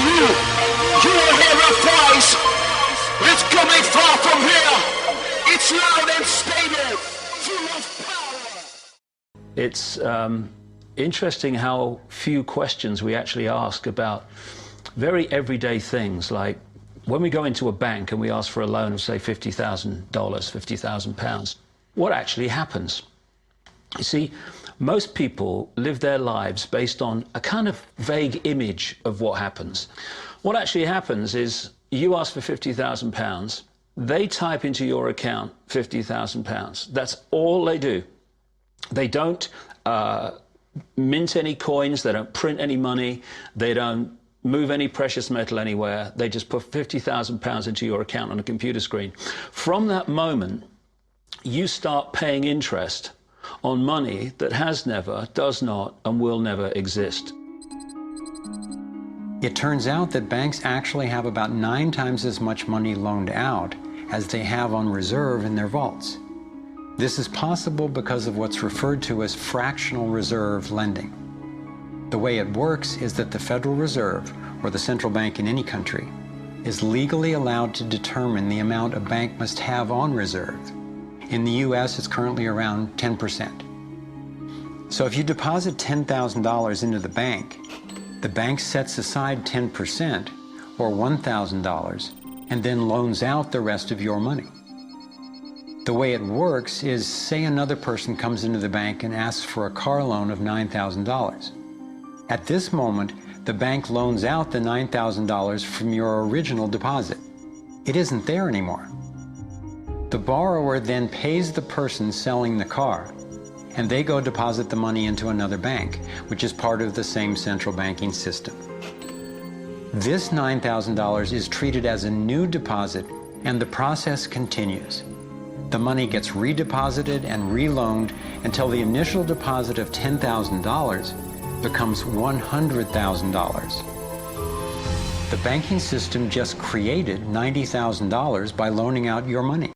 you. You will hear a voice. It's coming far from here. It's loud and stated, full of power. It's interesting how few questions we actually ask about very everyday things, like when we go into a bank and we ask for a loan of, say, $50,000, £50,000, what actually happens? You see, most people live their lives based on a kind of vague image of what happens. What actually happens is you ask for £50,000, they type into your account £50,000. That's all they do. They don't mint any coins, they don't print any money, they don't move any precious metal anywhere. They just put £50,000 into your account on a computer screen. From that moment, you start paying interest on money that has never, does not, and will never exist. It turns out that banks actually have about 9 times as much money loaned out as they have on reserve in their vaults. This is possible because of what's referred to as fractional reserve lending. The way it works is that the Federal Reserve, or the central bank in any country, is legally allowed to determine the amount a bank must have on reserve. In the US, it's currently around 10%. So if you deposit $10,000 into the bank sets aside 10%, or $1,000, and then loans out the rest of your money. The way it works is, say another person comes into the bank and asks for a car loan of $9,000. At this moment, the bank loans out the $9,000 from your original deposit. It isn't there anymore. The borrower then pays the person selling the car, and they go deposit the money into another bank, which is part of the same central banking system. This $9,000 is treated as a new deposit, and the process continues. The money gets redeposited and reloaned until the initial deposit of $10,000 becomes $100,000. The banking system just created $90,000 by loaning out your money.